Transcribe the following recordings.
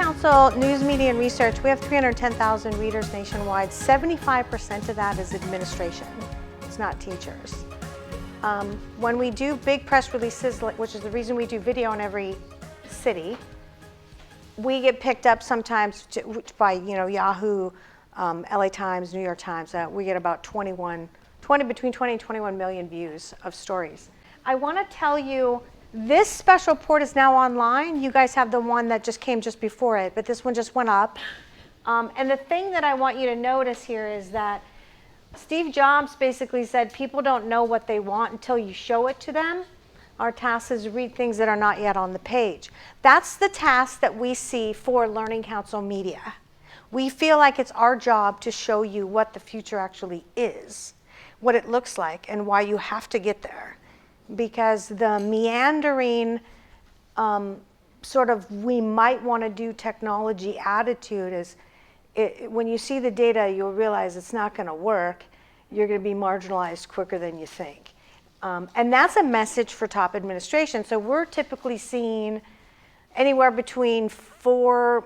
Council News, Media, and Research, we have 310,000 readers nationwide. 75% of that is administration. It's not teachers. When we do big press releases, which is the reason we do video in every city, we get picked up sometimes by Yahoo, LA Times, New York Times. We get about between 20 and 21 million views of stories. I want to tell you, this special report is now online. You guys have the one that just came just before it, but this one just went up. And the thing that I want you to notice here is that Steve Jobs basically said people don't know what they want until you show it to them. Our task is to read things that are not yet on the page. That's the task that we see for Learning Council Media. We feel like it's our job to show you what the future actually is, what it looks like, and why you have to get there. Because the meandering sort of we might want to do technology attitude is, when you see the data, you'll realize it's not going to work. You're going to be marginalized quicker than you think. And that's a message for top administration. So we're typically seeing anywhere between 3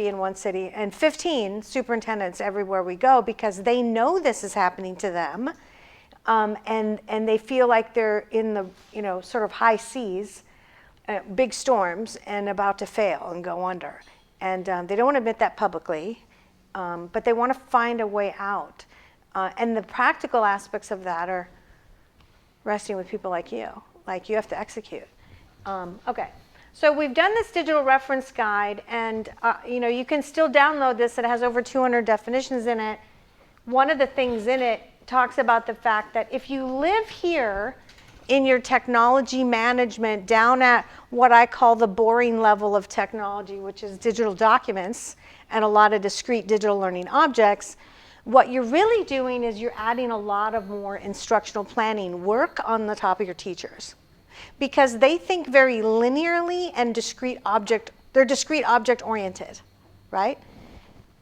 in one city, and 15 superintendents everywhere we go, because they know this is happening to them. And they feel like they're in the sort of high seas, big storms, and about to fail and go under. And they don't want to admit that publicly, but they want to find a way out. And the practical aspects of that are resting with people like you. Like, you have to execute. Okay, so we've done this digital reference guide, and you can still download this. It has over 200 definitions in it. One of the things in it talks about the fact that if you live here in your technology management down at what I call the boring level of technology, which is digital documents and a lot of discrete digital learning objects, what you're really doing is you're adding a lot of more instructional planning work on the top of your teachers, because they think very linearly and they're discrete object oriented, right?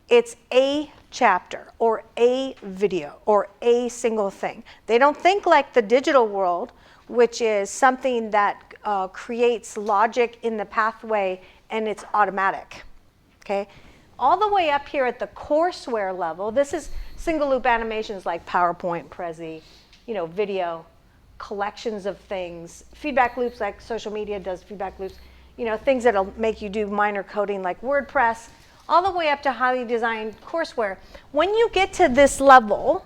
It's a chapter or a video or a single thing. They don't think like the digital world, which is something that creates logic in the pathway and it's automatic, okay? All the way up here at the courseware level, this is single loop animations like PowerPoint, Prezi, video, collections of things, feedback loops like social media does feedback loops, things that'll make you do minor coding like WordPress, all the way up to highly designed courseware. When you get to this level,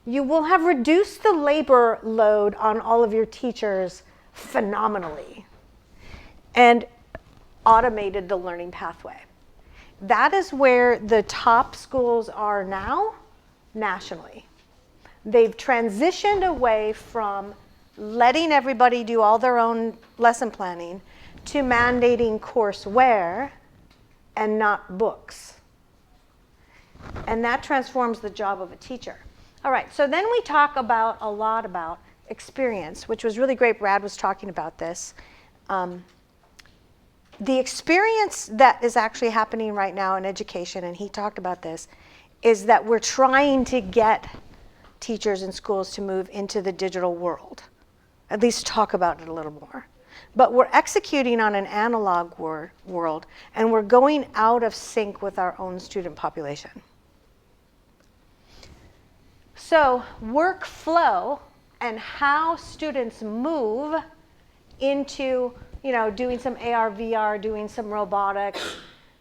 you will have reduced the labor load on all of your teachers phenomenally and automated the learning pathway. That is where the top schools are now nationally. They've transitioned away from letting everybody do all their own lesson planning to mandating courseware and not books. And that transforms the job of a teacher. All right, so then we talk a lot about experience, which was really great. Brad was talking about this. The experience that is actually happening right now in education, and he talked about this, is that we're trying to get teachers in schools to move into the digital world, at least talk about it a little more. But we're executing on an analog world, and we're going out of sync with our own student population. So workflow and how students move into doing some AR, VR, doing some robotics,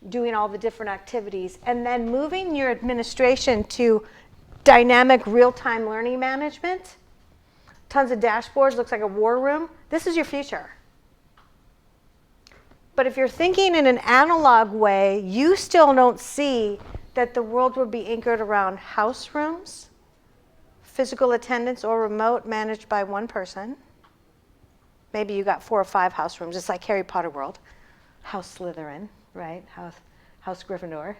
doing all the different activities, and then moving your administration to dynamic real-time learning management, tons of dashboards, looks like a war room. This is your future. But if you're thinking in an analog way, you still don't see that the world would be anchored around house rooms, physical attendance or remote managed by one person. Maybe you got 4 or 5 house rooms. It's like Harry Potter world. House Slytherin, right? House Gryffindor.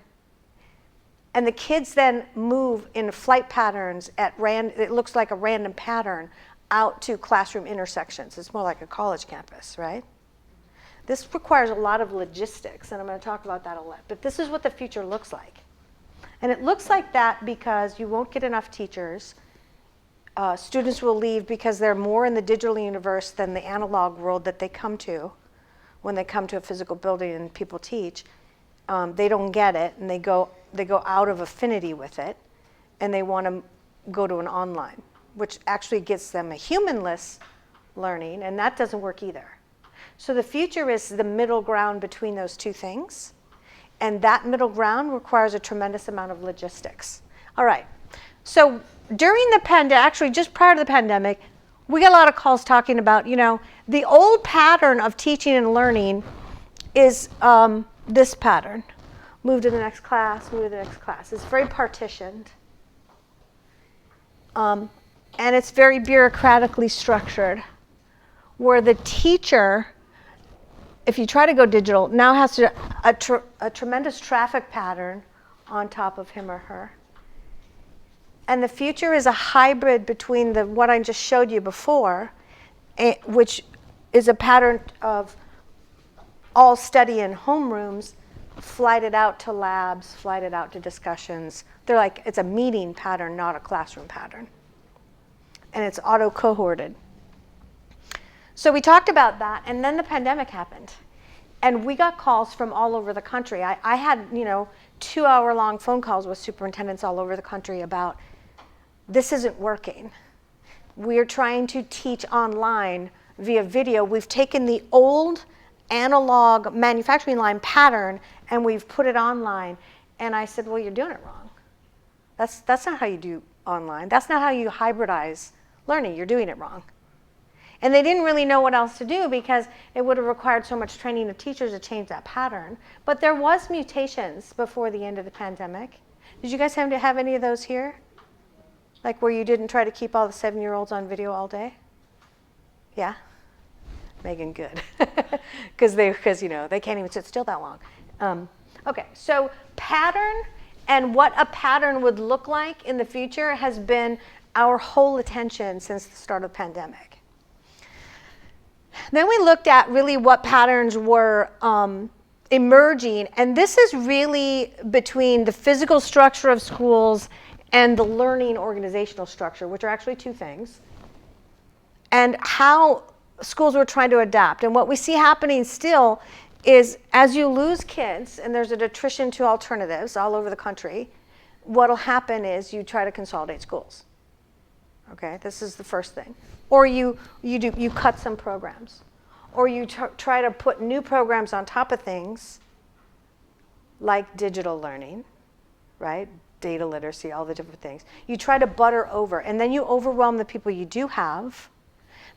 And the kids then move in flight patterns it looks like a random pattern out to classroom intersections. It's more like a college campus, right? This requires a lot of logistics, and I'm going to talk about that a lot. But this is what the future looks like. And it looks like that because you won't get enough teachers. Students will leave because they're more in the digital universe than the analog world that they come to. when they come to a physical building and people teach, they don't get it, and they go out of affinity with it, and they want to go to an online, which actually gets them a humanless learning, and that doesn't work either. So the future is the middle ground between those two things, and that middle ground requires a tremendous amount of logistics. All right, so during the pandemic, actually just prior to the pandemic, we got a lot of calls talking about, the old pattern of teaching and learning is this pattern. Move to the next class, move to the next class. It's very partitioned. And it's very bureaucratically structured, where the teacher, if you try to go digital, now has a tremendous traffic pattern on top of him or her. And the future is a hybrid between what I just showed you before, which is a pattern of all study in homerooms, flighted out to labs, flighted out to discussions. It's a meeting pattern, not a classroom pattern. And it's auto-cohorted. So we talked about that, and then the pandemic happened. And we got calls from all over the country. I had, 2-hour-long phone calls with superintendents all over the country about, this isn't working. We're trying to teach online via video. We've taken the old analog manufacturing line pattern and we've put it online. And I said, well, you're doing it wrong. That's not how you do online. That's not how you hybridize learning. You're doing it wrong. And they didn't really know what else to do because it would have required so much training of teachers to change that pattern. But there was mutations before the end of the pandemic. Did you guys have any of those here? Like where you didn't try to keep all the 7-year-olds on video all day? Yeah? Megan, good. Because they can't even sit still that long. Okay, so pattern and what a pattern would look like in the future has been our whole attention since the start of the pandemic. Then we looked at really what patterns were emerging, and this is really between the physical structure of schools and the learning organizational structure, which are actually two things, and how schools were trying to adapt. And what we see happening still is as you lose kids, and there's an attrition to alternatives all over the country, what'll happen is you try to consolidate schools. Okay, this is the first thing. Or you cut some programs. Or you try to put new programs on top of things like digital learning, right? Data literacy, all the different things. You try to butter over, and then you overwhelm the people you do have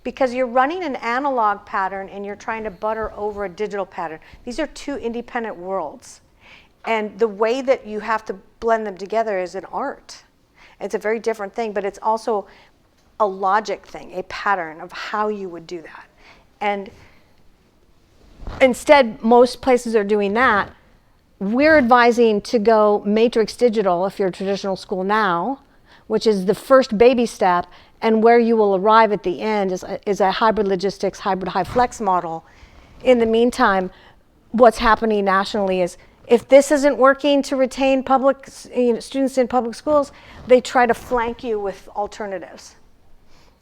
because you're running an analog pattern and you're trying to butter over a digital pattern. These are two independent worlds. And the way that you have to blend them together is an art. It's a very different thing, but it's also a logic thing, a pattern of how you would do that. And instead, most places are doing that. We're advising to go matrix digital if you're a traditional school now, which is the first baby step, and where you will arrive at the end is a hybrid logistics, hybrid high flex model. In the meantime, what's happening nationally is if this isn't working to retain public students in public schools, they try to flank you with alternatives.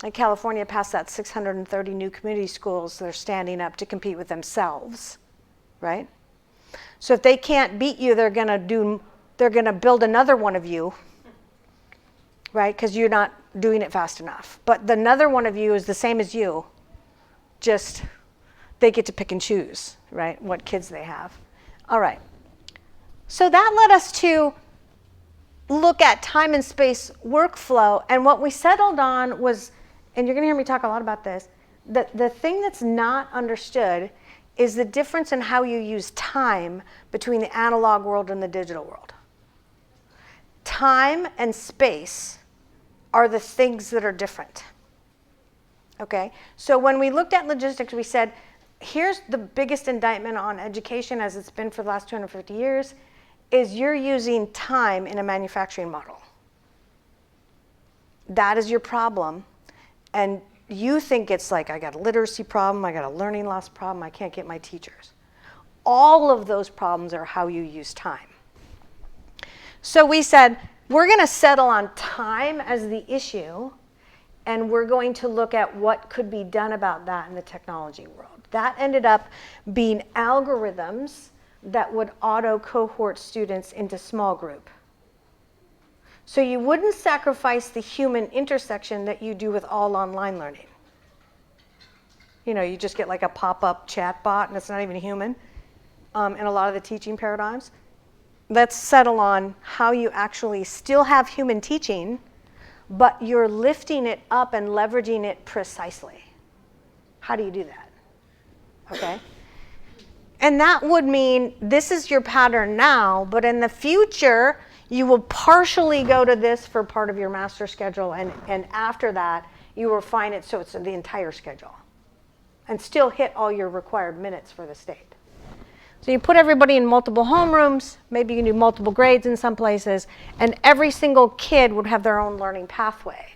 Like California passed that 630 new community schools that are standing up to compete with themselves, right? So if they can't beat you, they're gonna build another one of you, right? Because you're not doing it fast enough. But the another one of you is the same as you, just they get to pick and choose, right? What kids they have. All right. So that led us to look at time and space workflow, and what we settled on was, and you're gonna hear me talk a lot about this, the thing that's not understood is the difference in how you use time between the analog world and the digital world. Time and space are the things that are different. Okay? So when we looked at logistics, we said, here's the biggest indictment on education as it's been for the last 250 years, is you're using time in a manufacturing model. That is your problem. And you think it's like, I got a literacy problem, I got a learning loss problem, I can't get my teachers. All of those problems are how you use time. So we said, we're gonna settle on time as the issue, and we're going to look at what could be done about that in the technology world. That ended up being algorithms that would auto-cohort students into small group. So you wouldn't sacrifice the human intersection that you do with all online learning. You know, you just get like a pop-up chat bot and it's not even human in a lot of the teaching paradigms. Let's settle on how you actually still have human teaching, but you're lifting it up and leveraging it precisely. How do you do that? Okay? And that would mean this is your pattern now, but in the future, you will partially go to this for part of your master schedule, and after that, you refine it so it's the entire schedule, and still hit all your required minutes for the state. So you put everybody in multiple homerooms, maybe you can do multiple grades in some places, and every single kid would have their own learning pathway,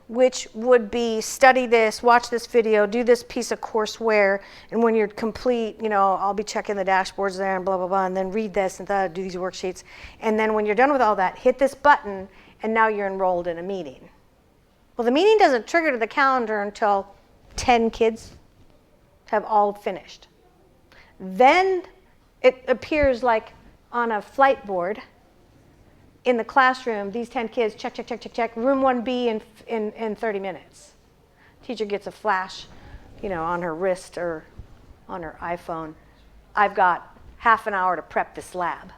which would be study this, watch this video, do this piece of courseware, and when you're complete, you know, I'll be checking the dashboards there and blah, blah, blah, and then read this and do these worksheets. And then when you're done with all that, hit this button, and now you're enrolled in a meeting. Well, the meeting doesn't trigger to the calendar until 10 kids have all finished. Then it appears like on a flight board in the classroom, these 10 kids, check, check, check, check, check, room 1B in 30 minutes. Teacher gets a flash, you know, on her wrist or on her iPhone. I've got half an hour to prep this lab,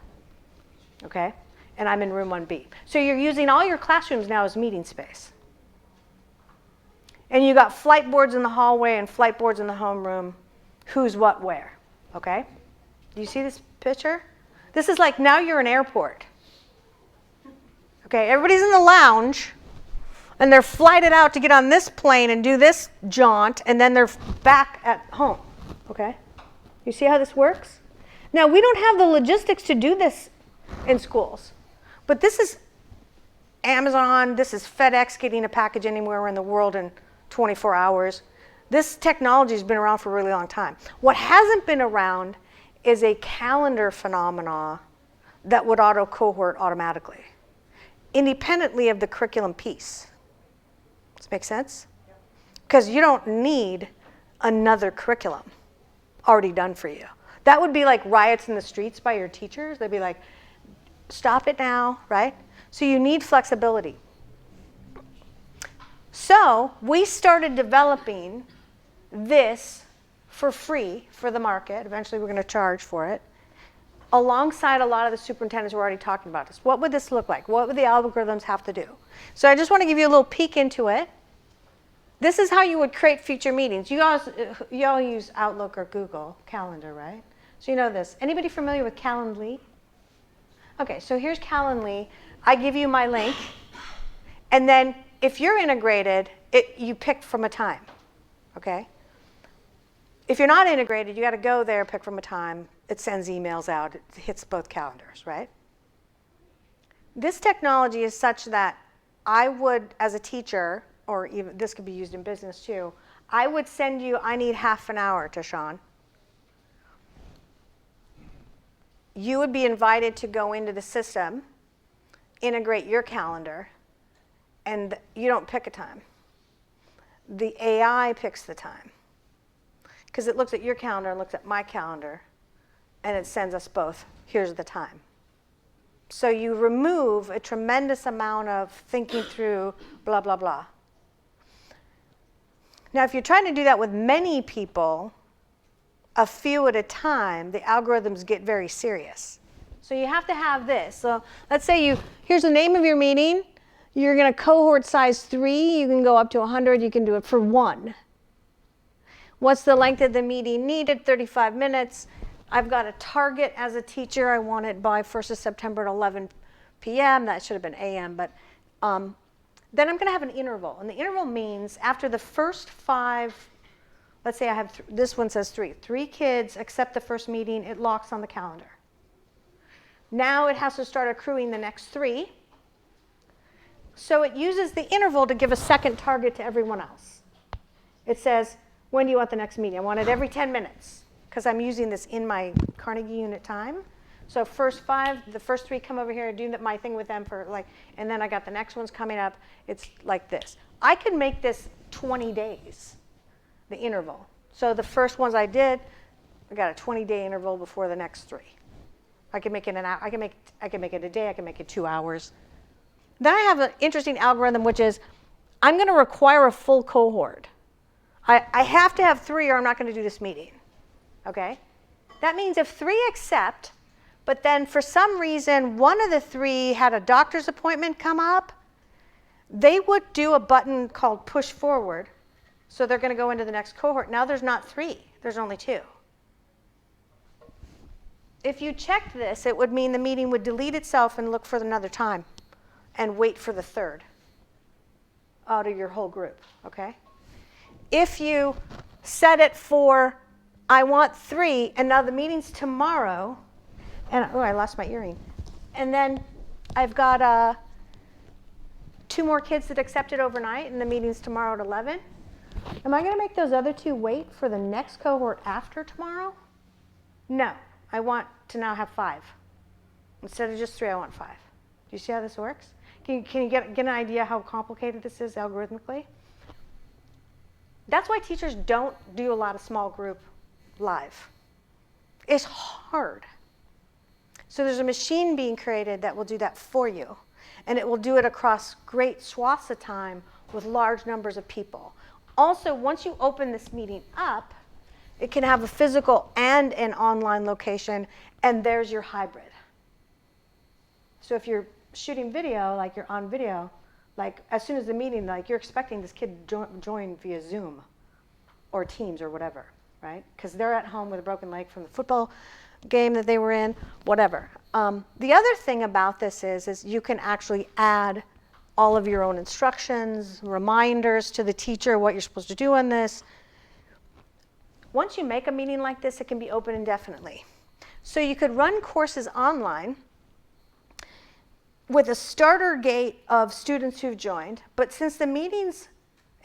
okay? And I'm in room 1B. So you're using all your classrooms now as meeting space. And you got flight boards in the hallway and flight boards in the homeroom, who's what where, okay? Do you see this picture? This is like now you're in an airport. Okay, everybody's in the lounge, and they're flighted out to get on this plane and do this jaunt, and then they're back at home, okay? You see how this works? Now, we don't have the logistics to do this in schools, but this is Amazon, this is FedEx getting a package anywhere in the world in 24 hours. This technology has been around for a really long time. What hasn't been around is a calendar phenomena that would auto-cohort automatically, independently of the curriculum piece. Does that make sense? Because you don't need another curriculum already done for you. That would be like riots in the streets by your teachers. They'd be like, stop it now, right? So you need flexibility. So we started developing this for free for the market. Eventually we're going to charge for it, alongside a lot of the superintendents who are already talking about this. What would this look like? What would the algorithms have to do? So I just want to give you a little peek into it. This is how you would create future meetings. You all use Outlook or Google Calendar, right? So you know this. Anybody familiar with Calendly? Okay, so here's Calendly. I give you my link, and then if you're integrated, you pick from a time, okay? If you're not integrated, you got to go there, pick from a time. It sends emails out. It hits both calendars, right? This technology is such that I would, as a teacher, or even this could be used in business too, I would send you, I need half an hour to Sean. You would be invited to go into the system, integrate your calendar, and you don't pick a time. The AI picks the time, because it looks at your calendar and looks at my calendar, and it sends us both, here's the time. So you remove a tremendous amount of thinking through blah, blah, blah. Now, if you're trying to do that with many people, a few at a time, the algorithms get very serious. So you have to have this. So let's say here's the name of your meeting. You're going to cohort size 3. You can go up to 100. You can do it for 1. What's the length of the meeting needed? 35 minutes. I've got a target as a teacher. I want it by 1st of September at 11 p.m. That should have been a.m. But then I'm going to have an interval. And the interval means after the first 5, let's say I have, this one says 3. 3 kids accept the first meeting. It locks on the calendar. Now it has to start accruing the next 3. So it uses the interval to give a second target to everyone else. It says, when do you want the next meeting? I want it every 10 minutes, because I'm using this in my Carnegie unit time. So first 5, the first 3 come over here, do my thing with them for and then I got the next ones coming up. It's like this. I could make this 20 days, the interval. So the first ones I did, I got a 20-day interval before the next 3. I can make it an hour. I can make it a day. I can make it 2 hours. Then I have an interesting algorithm, which is I'm going to require a full cohort. I have to have 3 or I'm not going to do this meeting. Okay? That means if 3 accept, but then for some reason one of the 3 had a doctor's appointment come up, they would do a button called push forward. So they're going to go into the next cohort. Now there's not 3. There's only 2. If you checked this, it would mean the meeting would delete itself and look for another time and wait for the 3rd out of your whole group, okay? If you set it for, I want 3, and now the meeting's tomorrow, and oh, I lost my earring. And then I've got 2 more kids that accepted overnight, and the meeting's tomorrow at 11. Am I going to make those other 2 wait for the next cohort after tomorrow? No. I want to now have 5. Instead of just 3, I want 5. Do you see how this works? Can you get an idea how complicated this is algorithmically? That's why teachers don't do a lot of small group live. It's hard. So there's a machine being created that will do that for you. And it will do it across great swaths of time with large numbers of people. Also, once you open this meeting up, it can have a physical and an online location, and there's your hybrid. So if you're shooting video, like you're on video, like as soon as the meeting, like you're expecting this kid to join via Zoom or Teams or whatever, right? Because they're at home with a broken leg from the football game that they were in, whatever. The other thing about this is you can actually add all of your own instructions, reminders to the teacher what you're supposed to do on this. Once you make a meeting like this, it can be open indefinitely. So you could run courses online with a starter gate of students who've joined, but since the meetings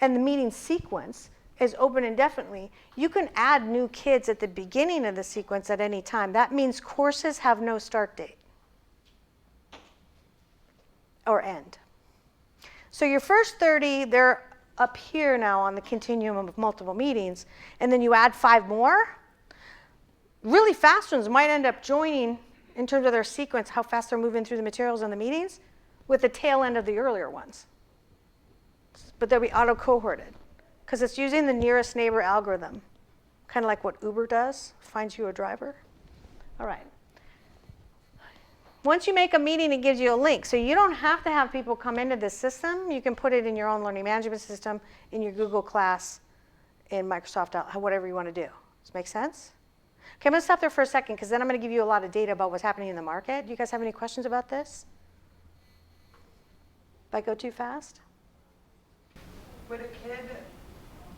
and the meeting sequence is open indefinitely, you can add new kids at the beginning of the sequence at any time. That means courses have no start date or end. So your first 30, they're up here now on the continuum of multiple meetings, and then you add 5 more. Really fast ones might end up joining in terms of their sequence, how fast they're moving through the materials and the meetings, with the tail end of the earlier ones. But they'll be auto-cohorted, because it's using the nearest neighbor algorithm, kind of like what Uber does, finds you a driver. All right. Once you make a meeting, it gives you a link. So you don't have to have people come into this system. You can put it in your own learning management system, in your Google Class, in Microsoft, whatever you want to do. Does this make sense? Okay, I'm going to stop there for a second, because then I'm going to give you a lot of data about what's happening in the market. Do you guys have any questions about this? If I go too fast? Would a kid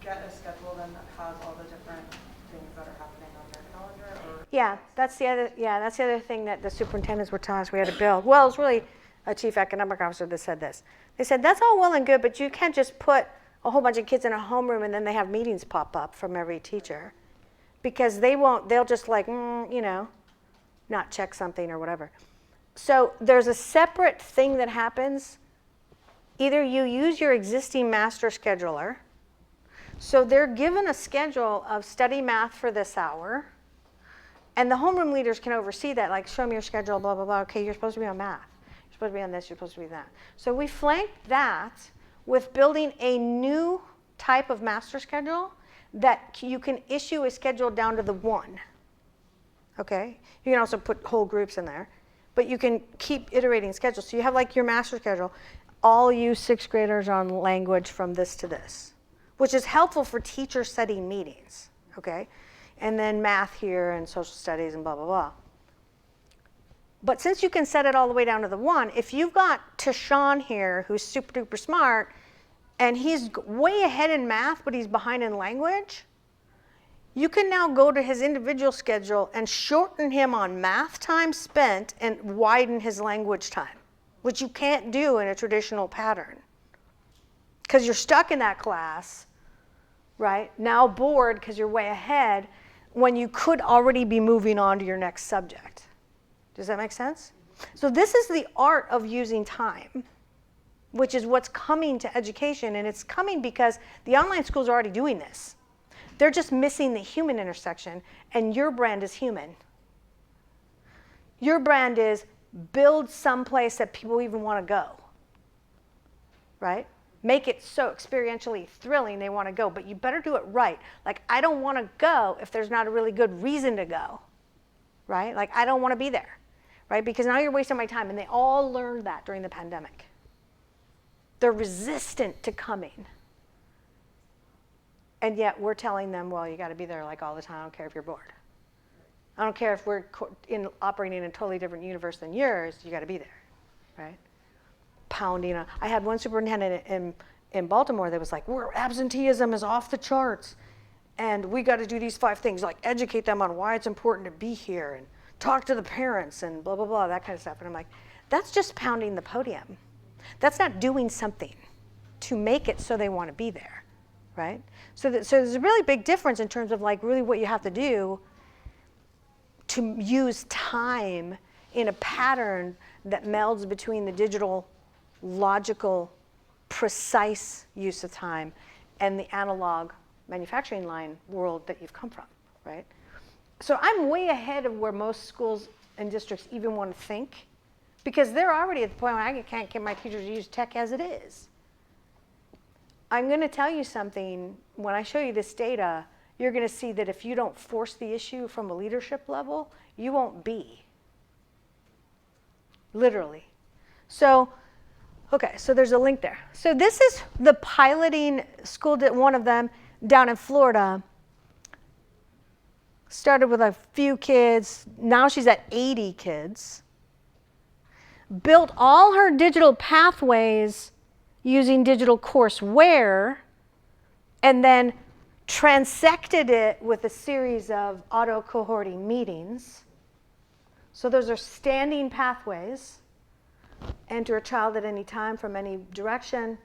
get a schedule then that has all the different things that are happening on their calendar? Or Yeah, that's the other thing that the superintendents were telling us we had to build. Well, it was really a chief economic officer that said this. They said, that's all well and good, but you can't just put a whole bunch of kids in a homeroom and then they have meetings pop up from every teacher. Because they'll just like, not check something or whatever. So there's a separate thing that happens. Either you use your existing master scheduler. So they're given a schedule of study math for this hour. And the homeroom leaders can oversee that, like show me your schedule, blah, blah, blah. Okay, you're supposed to be on math. You're supposed to be on this, you're supposed to be that. So we flanked that with building a new type of master schedule that you can issue a schedule down to the 1. Okay? You can also put whole groups in there. But you can keep iterating schedules. So you have like your master schedule. All you 6th graders on language from this to this, which is helpful for teacher setting meetings. Okay? And then math here and social studies and blah, blah, blah. But since you can set it all the way down to the 1, if you've got Tashawn here who's super duper smart, and he's way ahead in math, but he's behind in language, you can now go to his individual schedule and shorten him on math time spent and widen his language time, which you can't do in a traditional pattern. Because you're stuck in that class, right? Now bored because you're way ahead when you could already be moving on to your next subject. Does that make sense? So this is the art of using time, which is what's coming to education, and it's coming because the online schools are already doing this. They're just missing the human intersection, and your brand is human. Your brand is build someplace that people even want to go, right? Make it so experientially thrilling they want to go, but you better do it right. Like, I don't want to go if there's not a really good reason to go, right? Like, I don't want to be there, right? Because now you're wasting my time, and they all learned that during the pandemic. They're resistant to coming. And yet we're telling them, well, you got to be there like all the time. I don't care if you're bored. I don't care if we're operating in a totally different universe than yours. You got to be there, right? Pounding on. I had one superintendent in Baltimore that was like, absenteeism is off the charts, and we got to do these 5 things, like educate them on why it's important to be here, and talk to the parents, and blah, blah, blah, that kind of stuff. And I'm like, that's just pounding the podium. That's not doing something to make it so they want to be there, right? So there's a really big difference in terms of like really what you have to do to use time in a pattern that melds between the digital, logical, precise use of time and the analog manufacturing line world that you've come from, right? So I'm way ahead of where most schools and districts even want to think, because they're already at the point where I can't get my teachers to use tech as it is. I'm going to tell you something. When I show you this data, you're going to see that if you don't force the issue from a leadership level, you won't be. Literally. So, okay, so there's a link there. So this is the piloting school, one of them down in Florida. Started with a few kids. Now she's at 80 kids. Built all her digital pathways using digital courseware, and then transected it with a series of auto-cohorting meetings. So those are standing pathways. Enter a child at any time from any direction,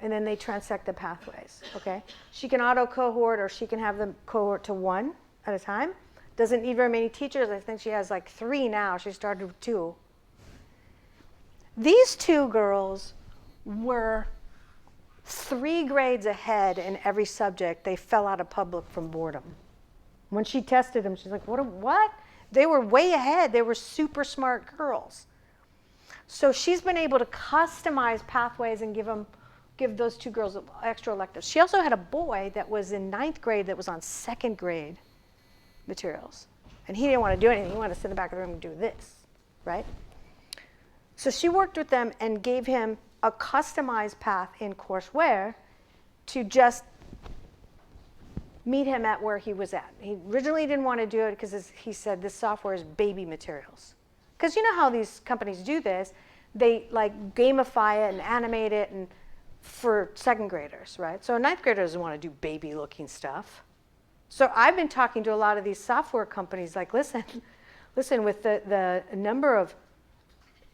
and then they transect the pathways, okay? She can auto-cohort, or she can have them cohort to 1 at a time. Doesn't need very many teachers. I think she has like 3 now. She started with 2. These 2 girls were 3 grades ahead in every subject. They fell out of public from boredom. When she tested them, she's like, what? They were way ahead. They were super smart girls. So she's been able to customize pathways and give those 2 girls extra electives. She also had a boy that was in 9th grade that was on 2nd grade materials. And he didn't want to do anything. He wanted to sit in the back of the room and do this, right? So she worked with them and gave him a customized path in courseware to just meet him at where he was at. He originally didn't want to do it because he said this software is baby materials. Because you know how these companies do this? They like gamify it and animate it and for 2nd graders, right? So a 9th grader doesn't want to do baby looking stuff. So I've been talking to a lot of these software companies like, listen, with the number of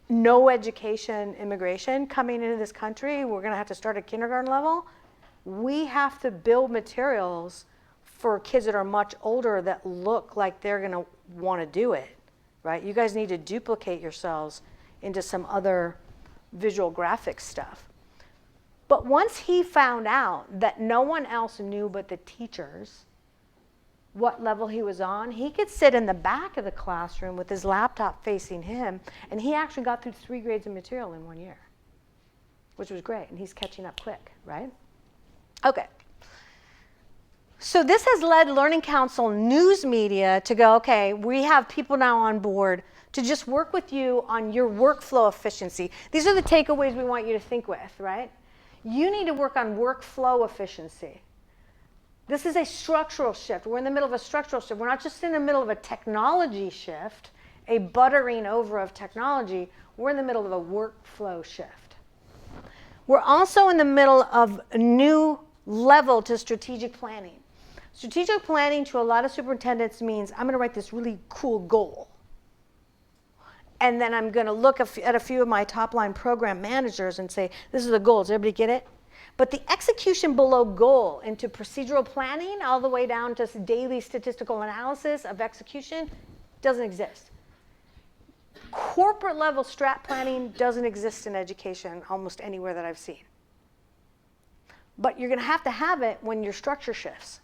no education immigration coming into this country, we're going to have to start at kindergarten level. We have to build materials for kids that are much older that look like they're going to want to do it, right? You guys need to duplicate yourselves into some other visual graphics stuff. But once he found out that no one else knew but the teachers what level he was on, he could sit in the back of the classroom with his laptop facing him, and he actually got through 3 grades of material in 1 year, which was great, and he's catching up quick, right? Okay. So this has led Learning Council news media to go, okay, we have people now on board to just work with you on your workflow efficiency. These are the takeaways we want you to think with, right? You need to work on workflow efficiency. This is a structural shift. We're in the middle of a structural shift. We're not just in the middle of a technology shift, a buttering over of technology. We're in the middle of a workflow shift. We're also in the middle of a new level to strategic planning. Strategic planning to a lot of superintendents means I'm going to write this really cool goal. And then I'm going to look at a few of my top-line program managers and say, this is the goals. Everybody get it? But the execution below goal into procedural planning all the way down to daily statistical analysis of execution doesn't exist. Corporate level strat planning doesn't exist in education almost anywhere that I've seen. But you're going to have it when your structure shifts.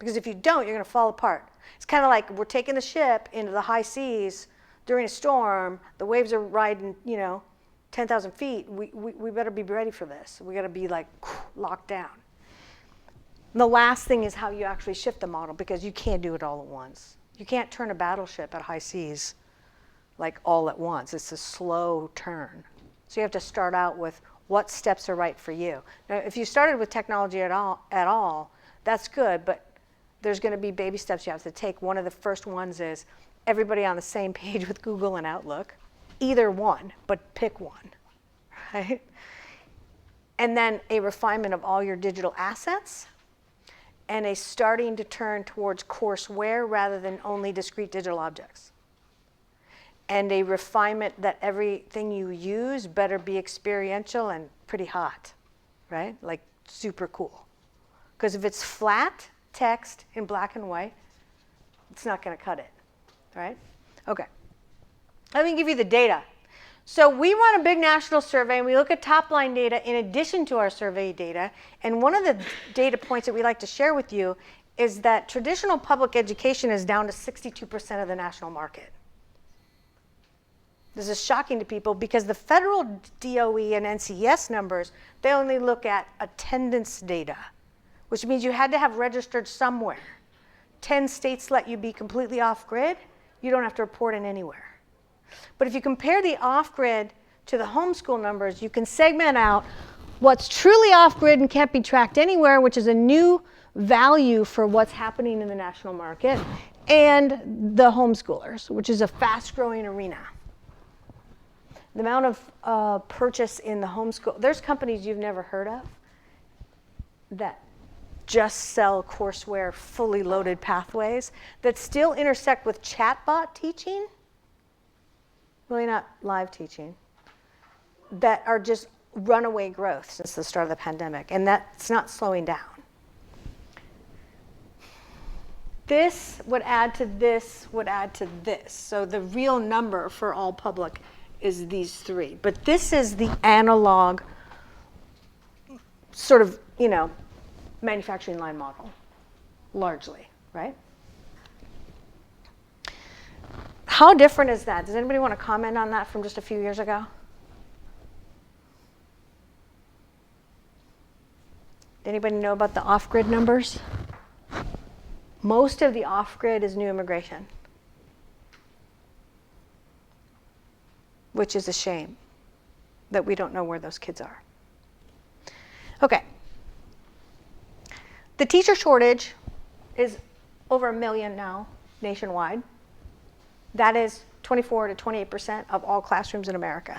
Because if you don't, you're going to fall apart. It's kind of like we're taking the ship into the high seas during a storm. The waves are riding, 10,000 feet. We better be ready for this. We got to be like locked down. And the last thing is how you actually shift the model, because you can't do it all at once. You can't turn a battleship at high seas like all at once. It's a slow turn. So you have to start out with what steps are right for you. Now, if you started with technology at all, that's good, but there's going to be baby steps you have to take. One of the first ones is everybody on the same page with Google and Outlook. Either one, but pick one, right? And then a refinement of all your digital assets, and a starting to turn towards courseware rather than only discrete digital objects. And a refinement that everything you use better be experiential and pretty hot, right? Like super cool. Because if it's flat text in black and white, it's not going to cut it, right? Okay. Let me give you the data. So we run a big national survey, and we look at top-line data in addition to our survey data. And one of the data points that we like to share with you is that traditional public education is down to 62% of the national market. This is shocking to people because the federal DOE and NCES numbers, they only look at attendance data, which means you had to have registered somewhere. 10 states let you be completely off-grid. You don't have to report in anywhere. But if you compare the off-grid to the homeschool numbers, you can segment out what's truly off-grid and can't be tracked anywhere, which is a new value for what's happening in the national market, and the homeschoolers, which is a fast-growing arena. The amount of purchase in the homeschool, there's companies you've never heard of that just sell courseware, fully loaded pathways that still intersect with chatbot teaching, really not live teaching, that are just runaway growth since the start of the pandemic, and that's not slowing down. This would add to this, would add to this. So the real number for all public is these three. But this is the analog sort of, manufacturing line model, largely, right? How different is that? Does anybody want to comment on that from just a few years ago? Anybody know about the off-grid numbers? Most of the off-grid is new immigration, which is a shame that we don't know where those kids are. Okay. The teacher shortage is over 1 million now nationwide. That is 24 to 28% of all classrooms in America.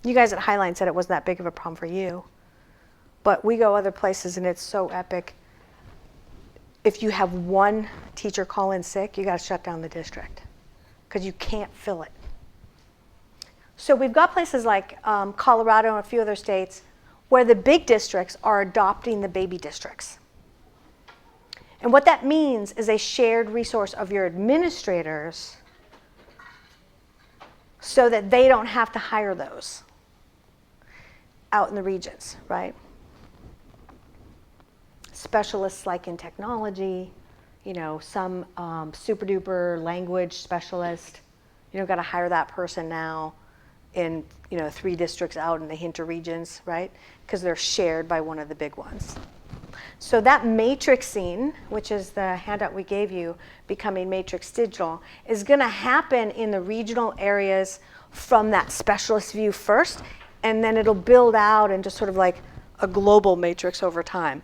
You guys at Highline said it wasn't that big of a problem for you, but we go other places and it's so epic. If you have one teacher call in sick, you got to shut down the district because you can't fill it. So we've got places like Colorado and a few other states where the big districts are adopting the baby districts. And what that means is a shared resource of your administrators so that they don't have to hire those out in the regions, right? Specialists like in technology, some super duper language specialist. You don't got to hire that person now in 3 districts out in the hinter regions, right? Because they're shared by one of the big ones. So that matrixing, which is the handout we gave you, becoming matrix digital, is going to happen in the regional areas from that specialist view first, and then it'll build out into sort of like a global matrix over time.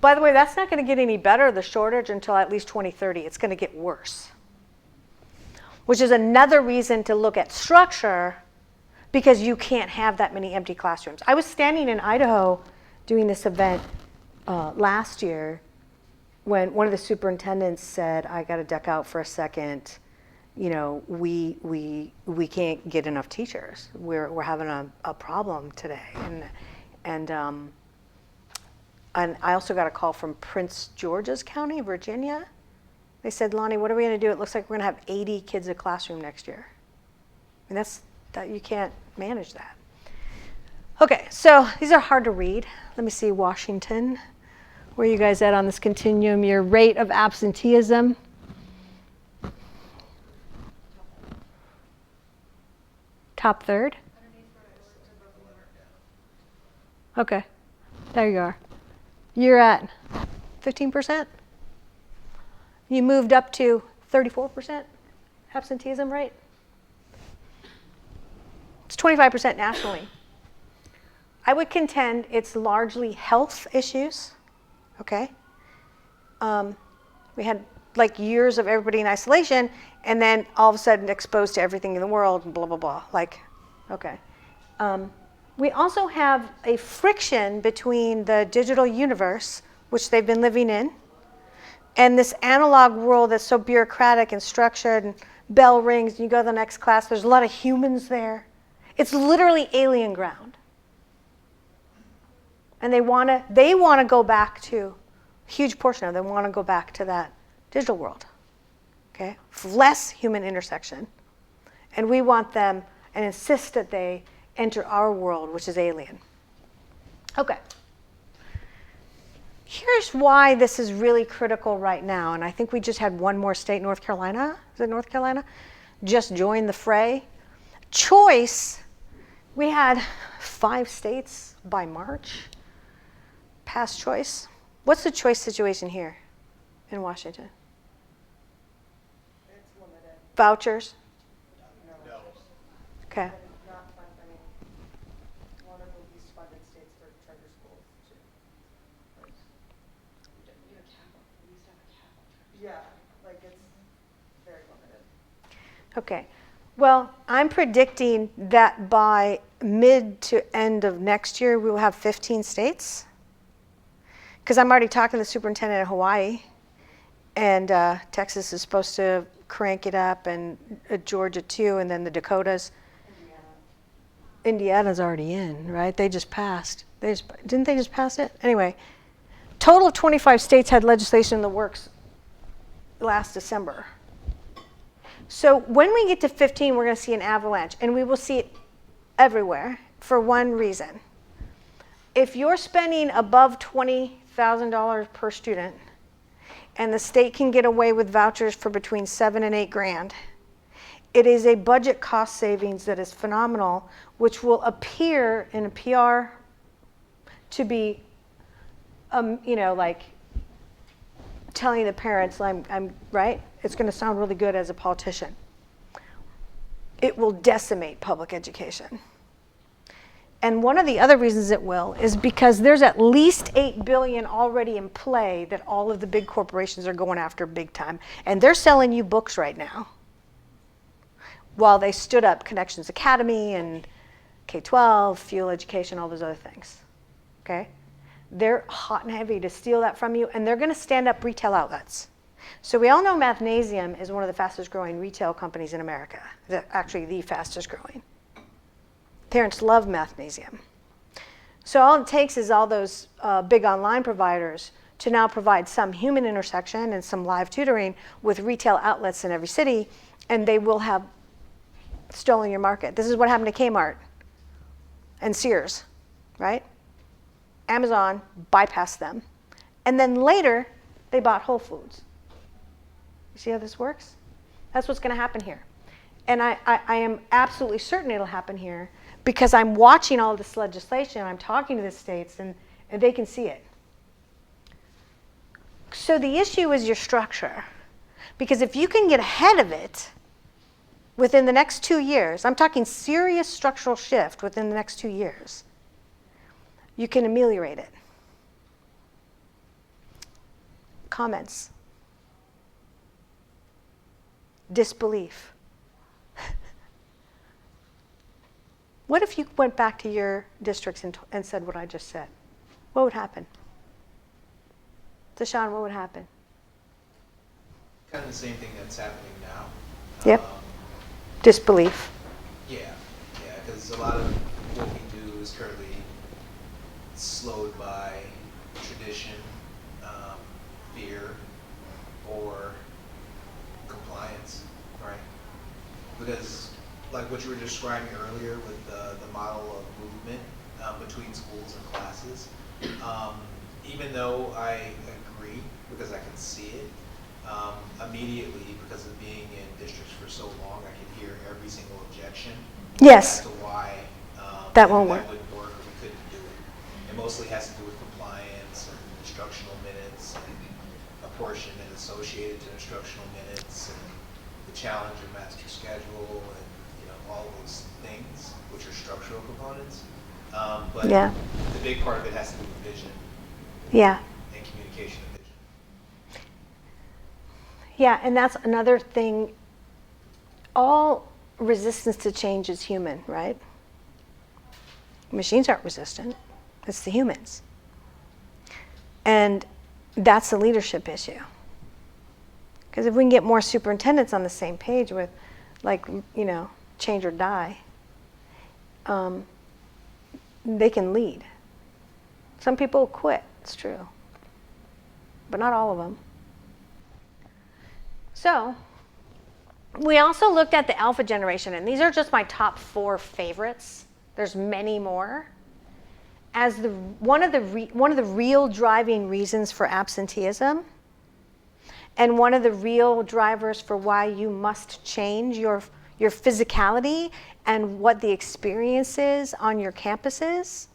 By the way, that's not going to get any better, the shortage, until at least 2030. It's going to get worse, which is another reason to look at structure, because you can't have that many empty classrooms. I was standing in Idaho doing this event last year when one of the superintendents said, I got to duck out for a second. We can't get enough teachers. We're having a problem today. And I also got a call from Prince George's County, Virginia. They said, Lonnie, what are we going to do? It looks like we're going to have 80 kids in a classroom next year. And that you can't manage that. Okay, so these are hard to read. Let me see, Washington. Where are you guys at on this continuum? Your rate of absenteeism? Top third? Okay, there you are. You're at 15%? You moved up to 34% absenteeism rate? It's 25% nationally. I would contend it's largely health issues, okay? We had like years of everybody in isolation, and then all of a sudden exposed to everything in the world, and blah, blah, blah. Like, okay. We also have a friction between the digital universe, which they've been living in, and this analog world that's so bureaucratic and structured, and bell rings, and you go to the next class, there's a lot of humans there. It's literally alien ground. And they want to go back to, a huge portion of them want to go back to that digital world, okay? Less human intersection. And we want them and insist that they enter our world, which is alien. Okay. Here's why this is really critical right now. And I think we just had one more state, North Carolina. Is it North Carolina? Just joined the fray. Choice, we had 5 states by March. Past choice. What's the choice situation here in Washington? It's limited. Vouchers? No. Okay. And not fun, I mean, one of the least funded states for charter schools, too. Yeah, like it's very limited. Okay. Well, I'm predicting that by mid to end of next year, we will have 15 states. Because I'm already talking to the superintendent of Hawaii, and Texas is supposed to crank it up, and Georgia too, and then the Dakotas. Indiana's already in, right? They just passed. Didn't they just pass it? Anyway, total of 25 states had legislation in the works last December. So when we get to 15, we're going to see an avalanche, and we will see it everywhere for one reason. If you're spending above $20,000 per student, and the state can get away with vouchers for between $7 and $8 grand, it is a budget cost savings that is phenomenal, which will appear in a PR to be, like telling the parents, I'm right. It's going to sound really good as a politician. It will decimate public education. And one of the other reasons it will is because there's at least $8 billion already in play that all of the big corporations are going after big time. And they're selling you books right now, while they stood up Connections Academy and K-12, Fuel Education, all those other things, okay? They're hot and heavy to steal that from you, and they're going to stand up retail outlets. So we all know Mathnasium is one of the fastest growing retail companies in America, actually the fastest growing. Parents love Mathnasium. So all it takes is all those big online providers to now provide some human intersection and some live tutoring with retail outlets in every city, and they will have stolen your market. This is what happened to Kmart and Sears, right? Amazon bypassed them. And then later, they bought Whole Foods. You see how this works? That's what's going to happen here. And I am absolutely certain it'll happen here because I'm watching all this legislation, I'm talking to the states, and they can see it. So the issue is your structure. Because if you can get ahead of it within the next 2 years, I'm talking serious structural shift within the next 2 years, you can ameliorate it. Comments? Disbelief. What if you went back to your districts and said what I just said? What would happen? Deshaun, what would happen? Kind of the same thing that's happening now. Yep. Disbelief. Yeah, because a lot of what we do is currently slowed by tradition, fear, or compliance, right? Because like what you were describing earlier with the model of movement between schools and classes, even though I agree, because I can see it, immediately, because of being in districts for so long, I can hear every single objection. Yes. As to why That won't work. That wouldn't work, or we couldn't do it. It mostly has to do with compliance and instructional minutes, and a portion is associated to instructional minutes, and the challenge of master schedule, and all those things, which are structural components. But Yeah. the big part of it has to do with vision Yeah. and communication of vision. Yeah, and that's another thing. All resistance to change is human, right? Machines aren't resistant. It's the humans. And that's the leadership issue. Because if we can get more superintendents on the same page with, like, change or die, they can lead. Some people quit, it's true. But not all of them. So, we also looked at the alpha generation, and these are just my top 4 favorites. There's many more. As one of the real driving reasons for absenteeism, and one of the real drivers for why you must change your physicality and what the experience is on your campuses,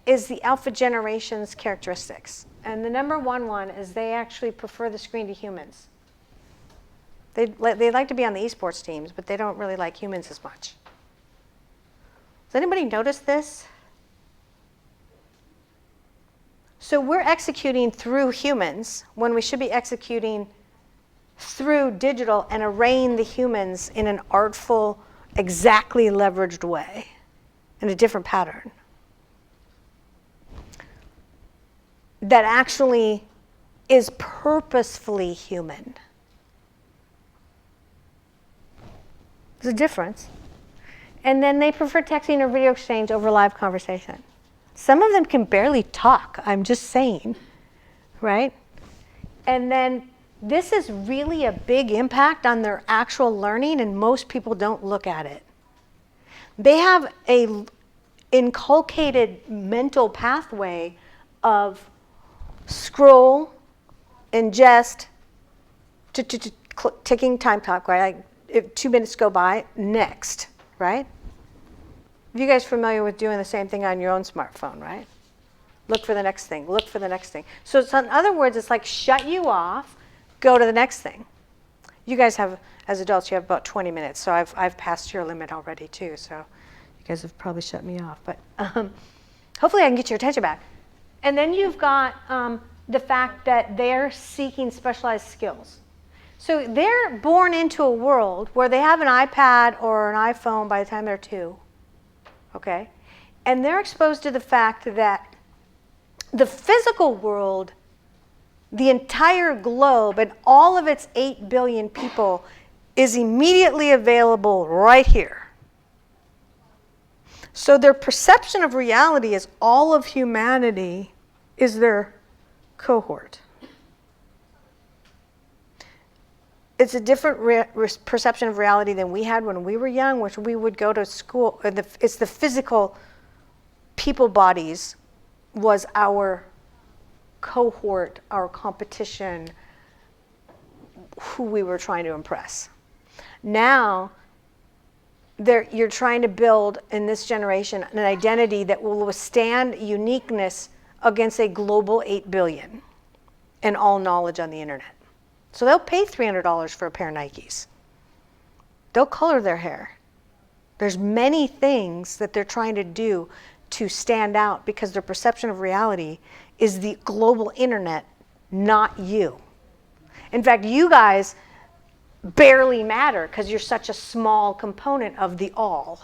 is the alpha generation's characteristics. And the number one is they actually prefer the screen to humans. They like to be on the esports teams, but they don't really like humans as much. Does anybody notice this? So we're executing through humans when we should be executing through digital and arraying the humans in an artful, exactly leveraged way, in a different pattern. That actually is purposefully human. There's a difference. And then they prefer texting or video exchange over live conversation. Some of them can barely talk, I'm just saying, right? And then this is really a big impact on their actual learning, and most people don't look at it. They have a inculcated mental pathway of scroll, ingest, ticking time clock, right? Like if 2 minutes go by, next, right? You guys familiar with doing the same thing on your own smartphone, right? Look for the next thing, look for the next thing. So in other words, it's like shut you off, go to the next thing. You guys have, as adults, you have about 20 minutes, so I've passed your limit already too, so you guys have probably shut me off. But hopefully I can get your attention back. And then you've got the fact that they're seeking specialized skills. So they're born into a world where they have an iPad or an iPhone by the time they're 2. Okay? And they're exposed to the fact that the physical world, the entire globe, and all of its 8 billion people is immediately available right here. So their perception of reality is all of humanity is their cohort. It's a different perception of reality than we had when we were young, which we would go to school. It's the physical people bodies was our cohort, our competition, who we were trying to impress. Now, you're trying to build, in this generation, an identity that will withstand uniqueness against a global 8 billion and all knowledge on the internet. So they'll pay $300 for a pair of Nikes. They'll color their hair. There's many things that they're trying to do to stand out because their perception of reality is the global internet, not you. In fact, you guys barely matter because you're such a small component of the all.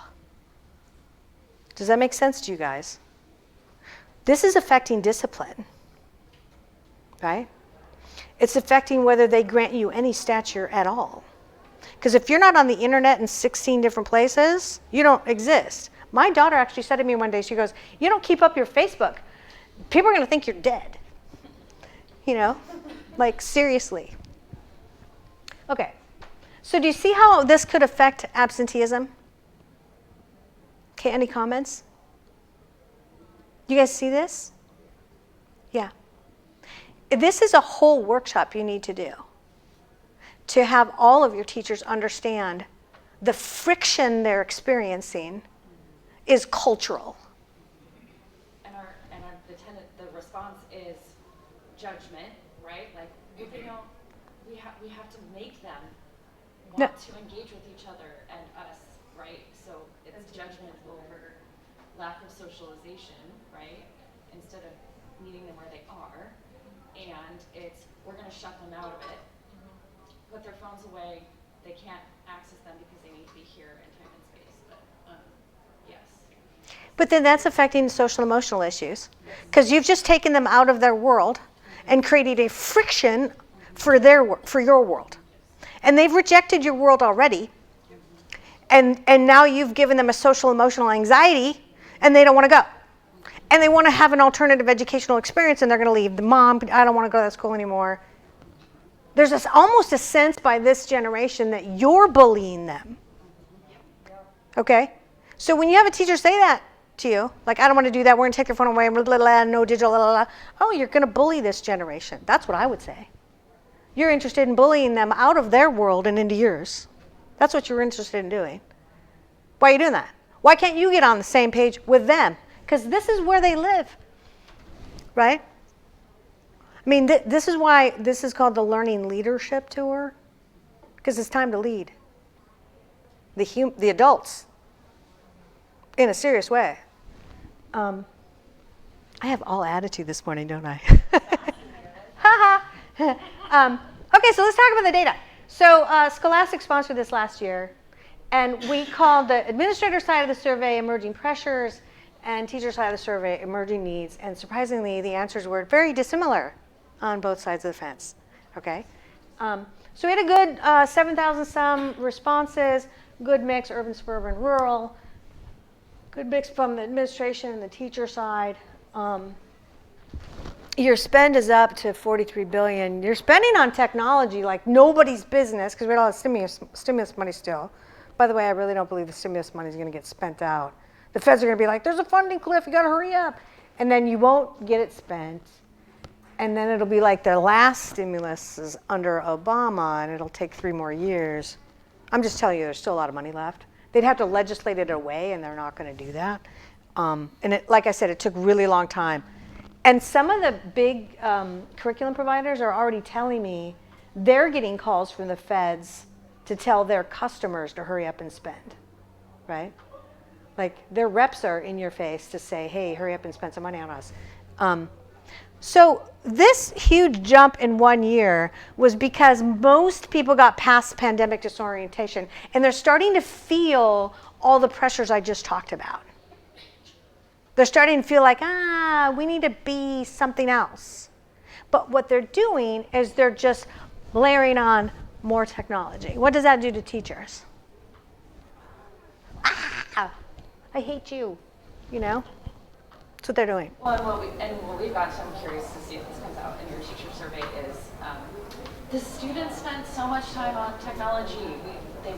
Does that make sense to you guys? This is affecting discipline, right? It's affecting whether they grant you any stature at all. Because if you're not on the internet in 16 different places, you don't exist. My daughter actually said to me one day, she goes, "You don't keep up your Facebook. People are going to think you're dead." You know, like seriously. Okay, so do you see how this could affect absenteeism? Okay, any comments? You guys see this? Yeah. This is a whole workshop you need to do to have all of your teachers understand the friction they're experiencing is cultural. And the response is judgment, right? Like, you know, we have to make them want to engage with each other and us, right? So it's judgment over lack of socialization, right? Instead of meeting them where they are. And we're going to shut them out of it, put their phones away. They can't access them because they need to be here in time and space. But yes. But then that's affecting social emotional issues because you've just taken them out of their world and created a friction for your world. And they've rejected your world already. And now you've given them a social emotional anxiety and they don't want to go. And they want to have an alternative educational experience and they're going to leave. The mom, I don't want to go to that school anymore. There's almost a sense by this generation that you're bullying them. Okay? So when you have a teacher say that to you, like, I don't want to do that, we're going to take your phone away, blah, blah, blah, no digital, blah, blah, blah. Oh, you're going to bully this generation. That's what I would say. You're interested in bullying them out of their world and into yours. That's what you're interested in doing. Why are you doing that? Why can't you get on the same page with them? Because this is where they live, right? I mean, this is why this is called the Learning Leadership Tour, because it's time to lead the adults in a serious way. I have all attitude this morning, don't I? Ha ha. Okay, so let's talk about the data. So Scholastic sponsored this last year, and we called the administrator side of the survey emerging pressures and teacher side of the survey emerging needs. And surprisingly, the answers were very dissimilar on both sides of the fence. Okay, so we had a good 7,000 some responses, good mix, urban, suburban, rural, good mix from the administration and the teacher side. Your spend is up to $43 billion. You're spending on technology like nobody's business because we don't have stimulus money still. By the way, I really don't believe the stimulus money is going to get spent out. The feds are going to be like, there's a funding cliff, you got to hurry up. And then you won't get it spent. And then it'll be like the last stimulus is under Obama, and it'll take 3 more years. I'm just telling you, there's still a lot of money left. They'd have to legislate it away, and they're not going to do that. And like I said, it took really long time. And some of the big curriculum providers are already telling me they're getting calls from the feds to tell their customers to hurry up and spend, right? Like their reps are in your face to say, hey, hurry up and spend some money on us. So this huge jump in 1 year was because most people got past pandemic disorientation, and they're starting to feel all the pressures I just talked about. They're starting to feel like, we need to be something else. But what they're doing is they're just layering on more technology. What does that do to teachers? I hate you, you know? That's what they're doing. Well, and what we've got, so I'm curious to see if this comes out in your teacher survey, is the students spend so much time on technology.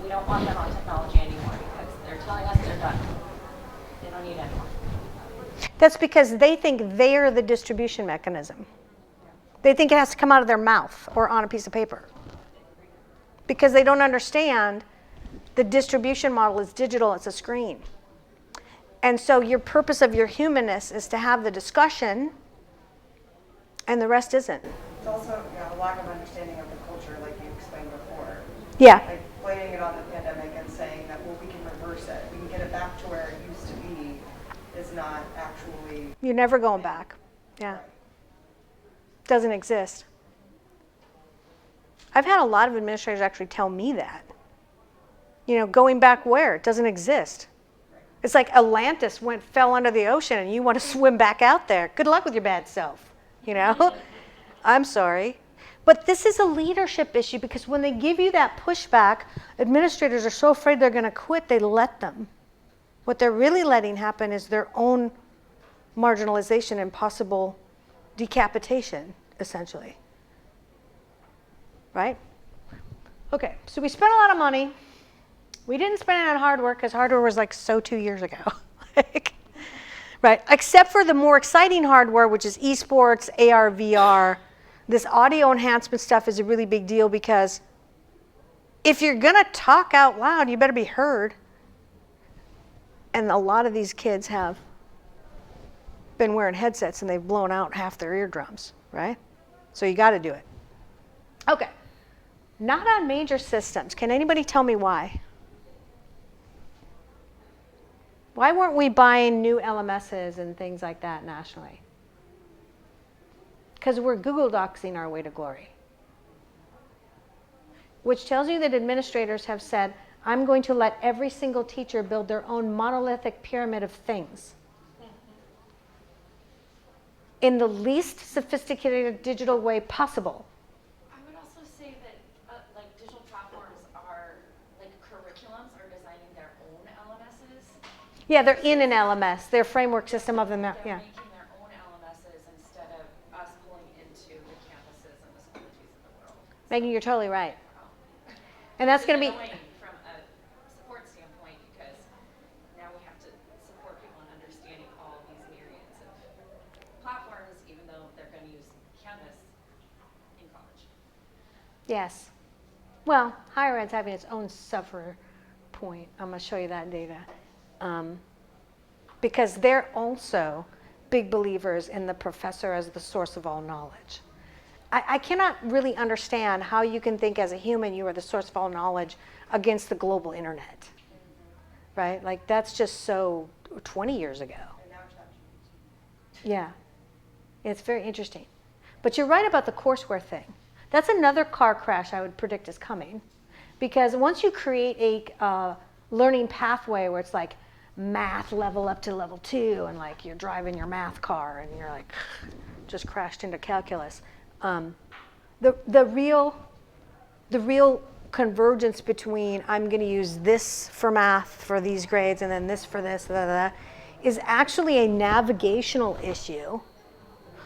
We don't want them on technology anymore because they're telling us they're done. They don't need it anymore. That's because they think they're the distribution mechanism. They think it has to come out of their mouth or on a piece of paper. Because they don't understand the distribution model is digital, it's a screen. And so your purpose of your humanness is to have the discussion, and the rest isn't. It's also a lack of understanding of the culture, like you explained before. Yeah. Like blaming it on the pandemic and saying that, well, we can reverse it. We can get it back to where it used to be is not actually. You're never going back. Yeah. Doesn't exist. I've had a lot of administrators actually tell me that. You know, going back where? It doesn't exist. It's like Atlantis fell under the ocean and you want to swim back out there. Good luck with your bad self, you know? I'm sorry. But this is a leadership issue because when they give you that pushback, administrators are so afraid they're going to quit, they let them. What they're really letting happen is their own marginalization and possible decapitation, essentially. Right? Okay, so we spent a lot of money. We didn't spend it on hardware because hardware was like so 2 years ago. right? Except for the more exciting hardware, which is esports, AR, VR. This audio enhancement stuff is a really big deal because if you're going to talk out loud, you better be heard. And a lot of these kids have been wearing headsets and they've blown out half their eardrums, right? So you got to do it. Okay. Not on major systems. Can anybody tell me why? Why weren't we buying new LMSs and things like that nationally? Because we're Google Docsing our way to glory. Which tells you that administrators have said, I'm going to let every single teacher build their own monolithic pyramid of things in the least sophisticated digital way possible. I would also say that like digital platforms are, like curriculums are designing their own LMSs. Yeah, they're in an LMS. Their framework system of them, They're yeah. making their own LMSs instead of us pulling into the campuses and the Schoologies of the world. Maggie, you're totally right. And that's going to be... It's annoying from a support standpoint because now we have to support people in understanding all these myriads of platforms, even though they're going to use Canvas in college. Yes. Well, higher ed's having its own suffer point. I'm going to show you that data. Because they're also big believers in the professor as the source of all knowledge. I cannot really understand how you can think as a human you are the source of all knowledge against the global internet. Right? Like that's just so 20 years ago. And now ChatGPT. Yeah. It's very interesting. But you're right about the courseware thing. That's another car crash I would predict is coming. Because once you create a learning pathway where it's like math level up to level 2 and like you're driving your math car and you're like just crashed into calculus. The real convergence between I'm going to use this for math for these grades and then this for this, is actually a navigational issue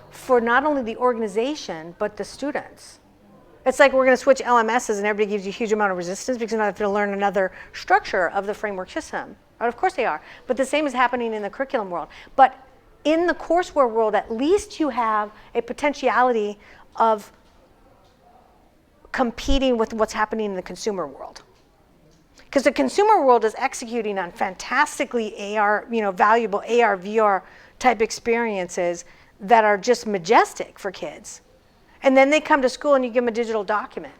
for not only the organization, but the students. It's like we're going to switch LMSs and everybody gives you a huge amount of resistance because you're not going to learn another structure of the framework system. Of course they are. But the same is happening in the curriculum world. But in the courseware world, at least you have a potentiality of competing with what's happening in the consumer world. Because the consumer world is executing on fantastically valuable AR, VR type experiences that are just majestic for kids. And then they come to school and you give them a digital document.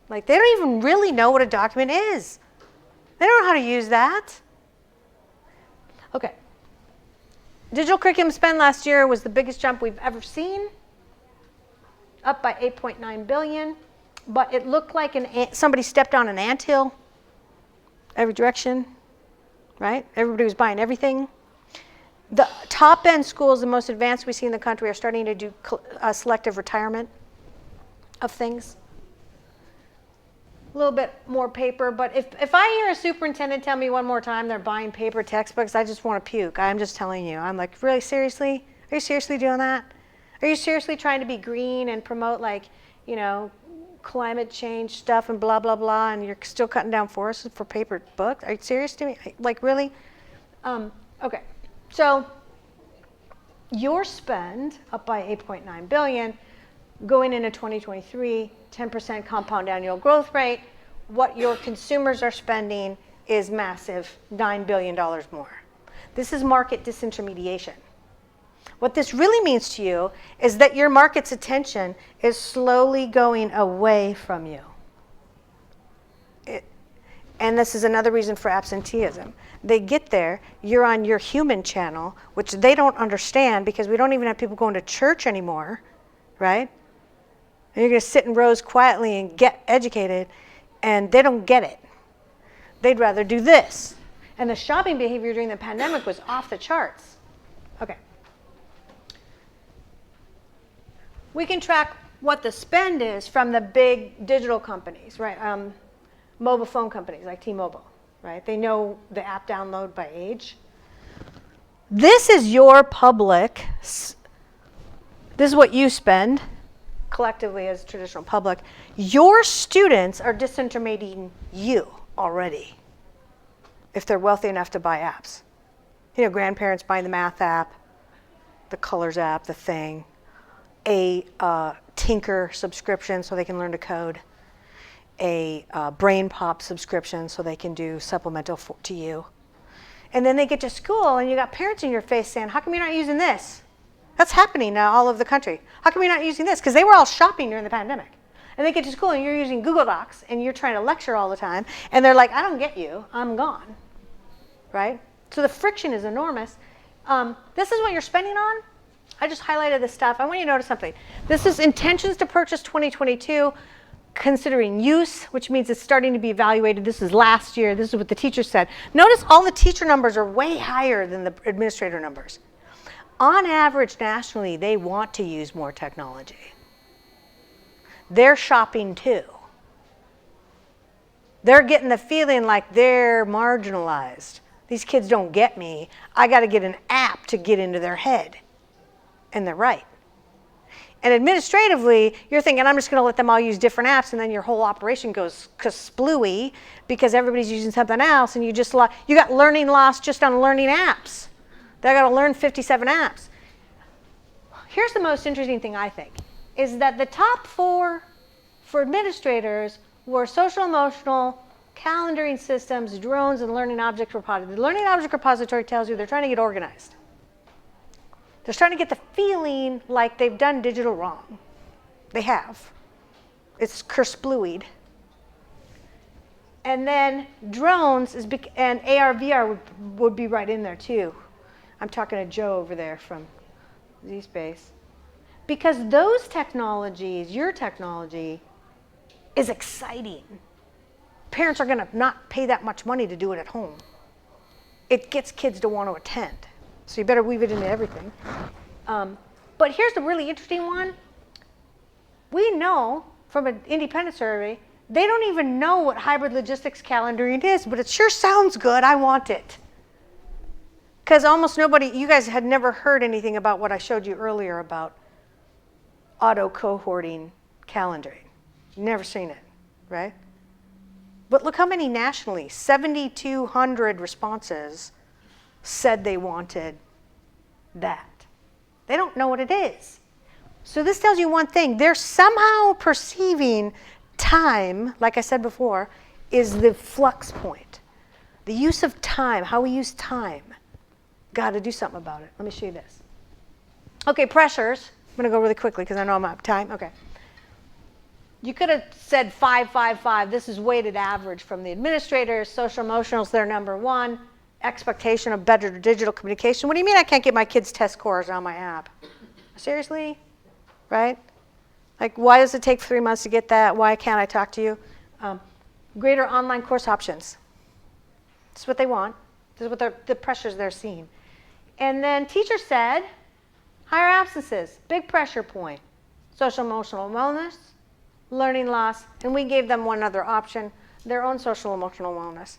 Like they don't even really know what a document is. They don't know how to use that. Okay. Digital curriculum spend last year was the biggest jump we've ever seen, up by 8.9 billion. But it looked like somebody stepped on an anthill, every direction, right? Everybody was buying everything. The top end schools, the most advanced we see in the country, are starting to do selective retirement of things. A little bit more paper, but if I hear a superintendent tell me one more time they're buying paper textbooks, I just want to puke. I'm just telling you. I'm like, really, seriously? Are you seriously doing that? Are you seriously trying to be green and promote climate change stuff and blah, blah, blah, and you're still cutting down forests for paper books? Are you serious to me? Like, really? Okay. So your spend up by 8.9 billion, going into 2023, 10% compound annual growth rate. What your consumers are spending is massive, $9 billion more. This is market disintermediation. What this really means to you is that your market's attention is slowly going away from you. And this is another reason for absenteeism. They get there, you're on your human channel, which they don't understand because we don't even have people going to church anymore, right? And you're going to sit in rows quietly and get educated, and they don't get it. They'd rather do this. And the shopping behavior during the pandemic was off the charts. Okay. We can track what the spend is from the big digital companies, right? Mobile phone companies like T-Mobile, right? They know the app download by age. This is your public. This is what you spend collectively as traditional public. Your students are disintermediating you already if they're wealthy enough to buy apps. grandparents buying the math app, the colors app, the thing, a Tinker subscription so they can learn to code, a Brain Pop subscription so they can do supplemental to you. And then they get to school and you got parents in your face saying, how come you're not using this? That's happening now all over the country. How come you're not using this? Because they were all shopping during the pandemic. And they get to school and you're using Google Docs and you're trying to lecture all the time. And they're like, I don't get you. I'm gone. Right? So the friction is enormous. This is what you're spending on. I just highlighted this stuff. I want you to notice something. This is intentions to purchase 2022, considering use, which means it's starting to be evaluated. This is last year. This is what the teacher said. Notice all the teacher numbers are way higher than the administrator numbers. On average, nationally, they want to use more technology. They're shopping too. They're getting the feeling like they're marginalized. These kids don't get me. I got to get an app to get into their head. And they're right. And administratively, you're thinking, I'm just going to let them all use different apps, and then your whole operation goes kasplooey because everybody's using something else, and you got learning loss just on learning apps. They got to learn 57 apps. Here's the most interesting thing, I think, is that the top 4 for administrators were social emotional, calendaring systems, drones, and learning object repository. The learning object repository tells you they're trying to get organized. They're starting to get the feeling like they've done digital wrong. They have. It's kerspluied. And then drones and AR, VR would be right in there too. I'm talking to Joe over there from Z-Space. Because those technologies, your technology, is exciting. Parents are going to not pay that much money to do it at home. It gets kids to want to attend. So you better weave it into everything. But here's the really interesting one. We know from an independent survey, they don't even know what hybrid logistics calendaring is, but it sure sounds good. I want it. Because almost nobody, you guys had never heard anything about what I showed you earlier about auto-cohorting calendaring. Never seen it, right? But look how many nationally, 7,200 responses said they wanted that. They don't know what it is. So this tells you one thing. They're somehow perceiving time, like I said before, is the flux point. The use of time, how we use time. Got to do something about it. Let me show you this. Okay, pressures. I'm going to go really quickly because I know I'm out of time. Okay. You could have said 5, 5, 5. This is weighted average from the administrators. Social emotionals, they're number 1. Expectation of better digital communication. What do you mean I can't get my kids' test scores on my app? Seriously? Right? Like, why does it take 3 months to get that? Why can't I talk to you? Greater online course options. This is what they want. This is what the pressures they're seeing. And then teacher said, higher absences, big pressure point. Social emotional wellness, learning loss, and we gave them one other option, their own social emotional wellness.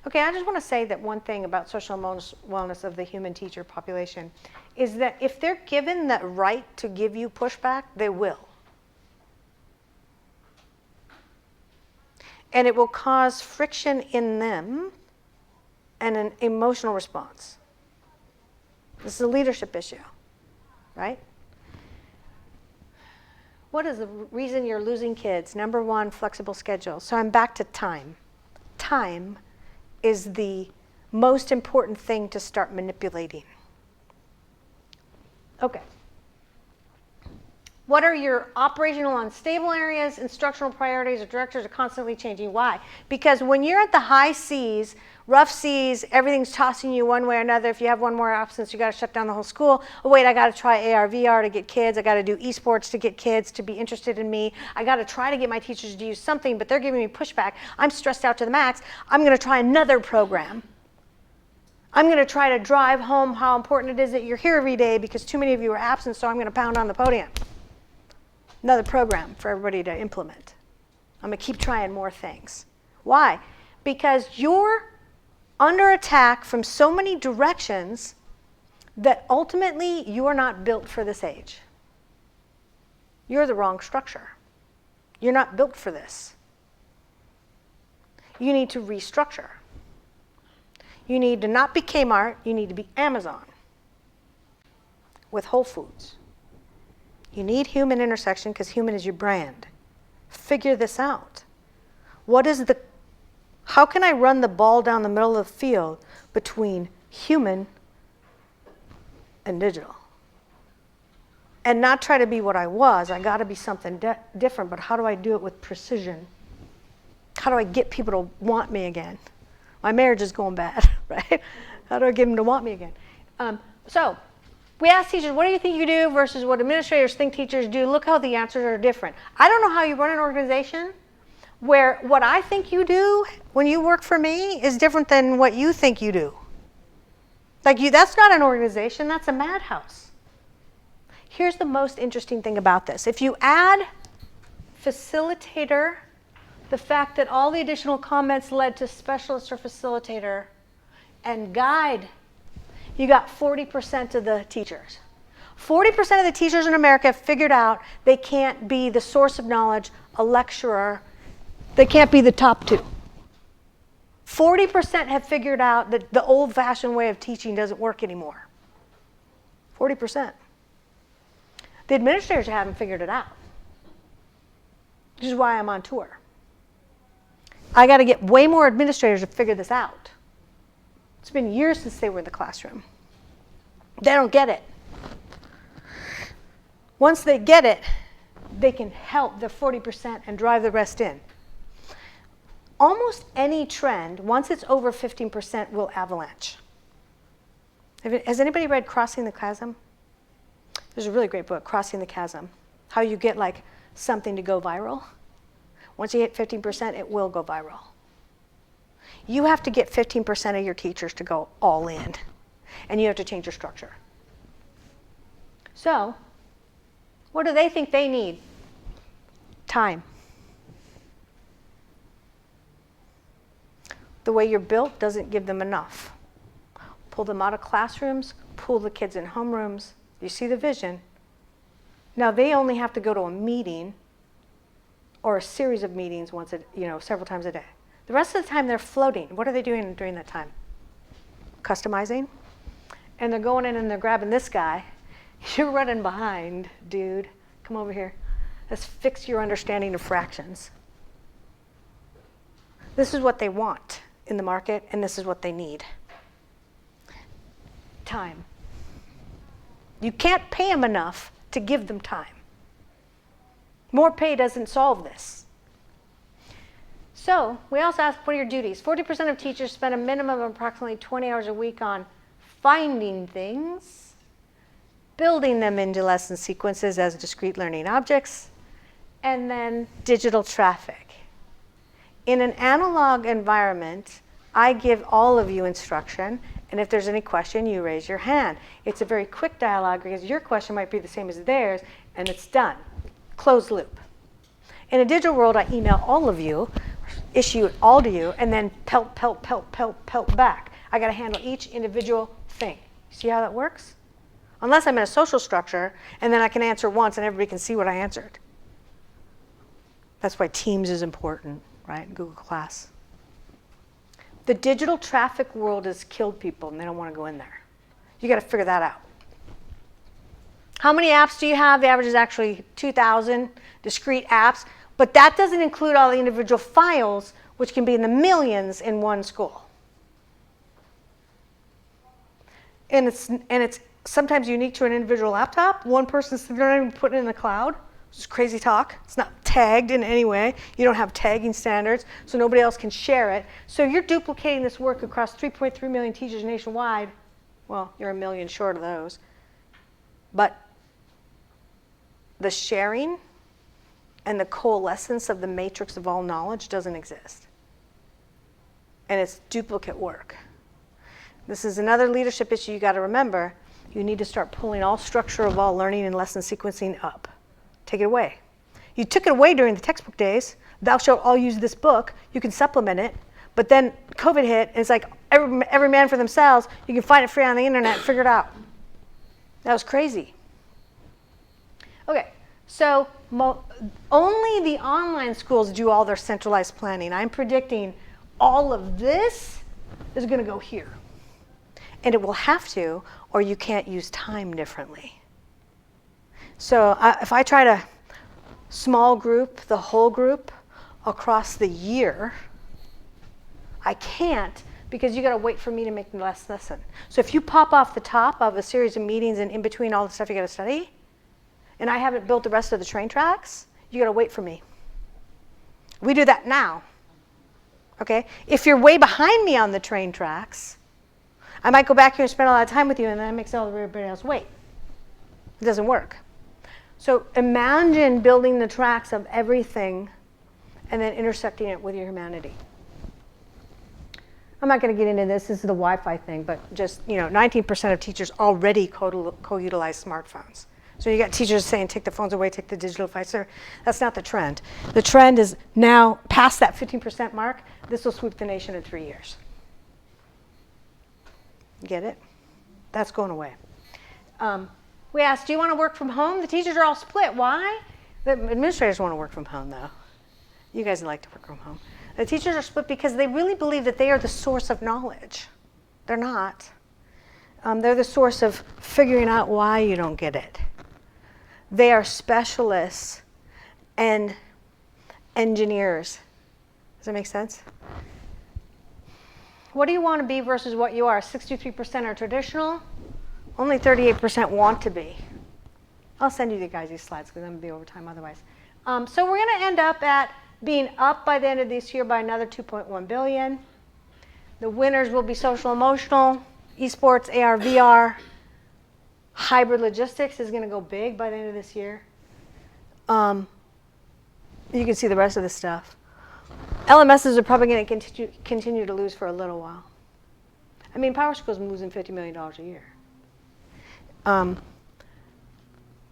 Okay, I just want to say that one thing about social wellness of the human teacher population is that if they're given the right to give you pushback, they will. And it will cause friction in them and an emotional response. This is a leadership issue, right? What is the reason you're losing kids? Number 1, flexible schedule. So I'm back to time. Time is the most important thing to start manipulating. Okay. What are your operational unstable areas? Instructional priorities or directors are constantly changing. Why? Because when you're at the high seas, rough seas, everything's tossing you one way or another. If you have one more absence, you got to shut down the whole school. Oh, wait, I got to try AR, VR to get kids. I got to do esports to get kids to be interested in me. I got to try to get my teachers to use something, but they're giving me pushback. I'm stressed out to the max. I'm going to try another program. I'm going to try to drive home how important it is that you're here every day because too many of you are absent, so I'm going to pound on the podium. Another program for everybody to implement. I'm going to keep trying more things. Why? Because you're under attack from so many directions that ultimately you are not built for this age. You're the wrong structure. You're not built for this. You need to restructure. You need to not be Kmart, you need to be Amazon with Whole Foods. You need human intersection because human is your brand. Figure this out. How can I run the ball down the middle of the field between human and digital? And not try to be what I was. I got to be something different, but how do I do it with precision? How do I get people to want me again? My marriage is going bad, right? How do I get them to want me again? So we ask teachers, what do you think you do versus what administrators think teachers do? Look how the answers are different. I don't know how you run an organization where what I think you do when you work for me is different than what you think you do. That's not an organization, that's a madhouse. Here's the most interesting thing about this. If you add facilitator, the fact that all the additional comments led to specialist or facilitator, and guide, you got 40% of the teachers. 40% of the teachers in America have figured out they can't be the source of knowledge, a lecturer. They can't be the top two. 40% have figured out that the old-fashioned way of teaching doesn't work anymore. 40%. The administrators haven't figured it out, which is why I'm on tour. I got to get way more administrators to figure this out. It's been years since they were in the classroom. They don't get it. Once they get it, they can help the 40% and drive the rest in. Almost any trend, once it's over 15%, will avalanche. Has anybody read Crossing the Chasm? There's a really great book, Crossing the Chasm. How you get something to go viral. Once you hit 15%, it will go viral. You have to get 15% of your teachers to go all in, and you have to change your structure. So, what do they think they need? Time. The way you're built doesn't give them enough. Pull them out of classrooms, pull the kids in homerooms. You see the vision. Now they only have to go to a meeting or a series of meetings several times a day. The rest of the time they're floating. What are they doing during that time? Customizing. And they're going in and they're grabbing this guy. You're running behind, dude. Come over here. Let's fix your understanding of fractions. This is what they want in the market, and this is what they need. Time. You can't pay them enough to give them time. More pay doesn't solve this. So we also ask, what are your duties? 40% of teachers spend a minimum of approximately 20 hours a week on finding things, building them into lesson sequences as discrete learning objects, and then digital traffic. In an analog environment, I give all of you instruction, and if there's any question, you raise your hand. It's a very quick dialogue because your question might be the same as theirs, and it's done. Closed loop. In a digital world, I email all of you, issue it all to you, and then pelt back. I got to handle each individual thing. See how that works? Unless I'm in a social structure, and then I can answer once, and everybody can see what I answered. That's why Teams is important, right? Google Class. The digital traffic world has killed people, and they don't want to go in there. You got to figure that out. How many apps do you have? The average is actually 2,000 discrete apps, but that doesn't include all the individual files, which can be in the millions in one school. And it's sometimes unique to an individual laptop. One person's sitting there and putting it in the cloud. It's crazy talk. It's not tagged in any way. You don't have tagging standards, so nobody else can share it. So you're duplicating this work across 3.3 million teachers nationwide. Well, you're a million short of those. But the sharing and the coalescence of the matrix of all knowledge doesn't exist. And it's duplicate work. This is another leadership issue you got to remember. You need to start pulling all structure of all learning and lesson sequencing up. Take it away. You took it away during the textbook days. Thou shalt all use this book. You can supplement it. But then COVID hit, and it's like every man for themselves. You can find it free on the internet, figure it out. That was crazy. Okay, so only the online schools do all their centralized planning. I'm predicting all of this is going to go here. And it will have to, or you can't use time differently. So if I try to small group the whole group across the year, I can't, because you got to wait for me to make the last lesson. So if you pop off the top of a series of meetings and in between all the stuff you got to study, and I haven't built the rest of the train tracks, you got to wait for me. We do that now. Okay? If you're way behind me on the train tracks, I might go back here and spend a lot of time with you, and then it makes everybody else wait. It doesn't work. So imagine building the tracks of everything and then intersecting it with your humanity. I'm not going to get into this. This is the Wi-Fi thing, but just, 19% of teachers already co-utilize smartphones. So you got teachers saying, take the phones away, take the digital device. That's not the trend. The trend is now past that 15% mark. This will sweep the nation in 3 years. Get it? That's going away. We asked, do you want to work from home? The teachers are all split. Why? The administrators want to work from home, though. You guys like to work from home. The teachers are split because they really believe that they are the source of knowledge. They're not. They're the source of figuring out why you don't get it. They are specialists and engineers. Does that make sense? What do you want to be versus what you are? 63% are traditional. Only 38% want to be. I'll send you guys these slides because I'm going to be over time otherwise. So we're going to end up at being up by the end of this year by another 2.1 billion. The winners will be social emotional, esports, AR, VR. Hybrid logistics is going to go big by the end of this year. You can see the rest of the stuff. LMSs are probably going to continue to lose for a little while. I mean, PowerSchool's losing $50 million a year.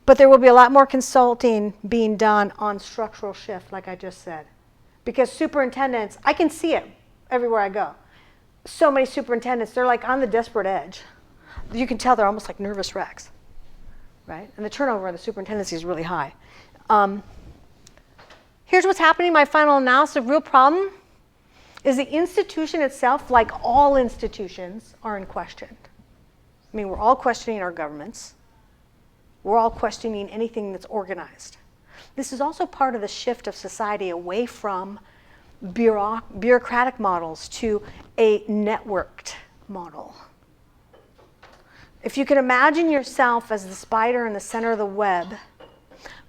But there will be a lot more consulting being done on structural shift, like I just said. Because superintendents, I can see it everywhere I go. So many superintendents, they're like on the desperate edge. You can tell they're almost like nervous wrecks, right? And the turnover of the superintendency is really high. Here's what's happening. My final analysis. The real problem is the institution itself, like all institutions, are in question. I mean, we're all questioning our governments. We're all questioning anything that's organized. This is also part of the shift of society away from bureaucratic models to a networked model. If you can imagine yourself as the spider in the center of the web,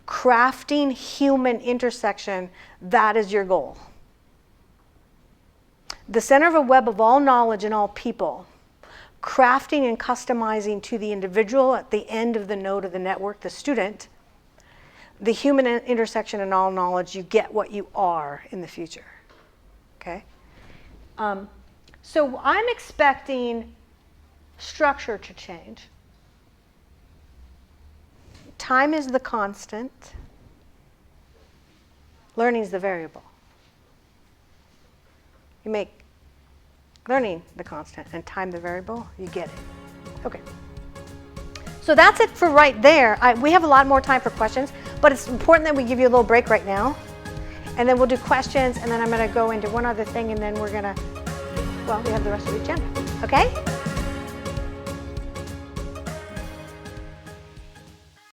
crafting human intersection, that is your goal. The center of a web of all knowledge and all people, crafting and customizing to the individual at the end of the node of the network, the student, the human intersection and all knowledge, you get what you are in the future. Okay? So I'm expecting structure to change. Time is the constant. Learning is the variable. You make learning the constant and time the variable, you get it. Okay. So that's it for right there. We have a lot more time for questions, but it's important that we give you a little break right now. And then we'll do questions, and then I'm going to go into one other thing, and then we're going to, well, we have the rest of the agenda. Okay?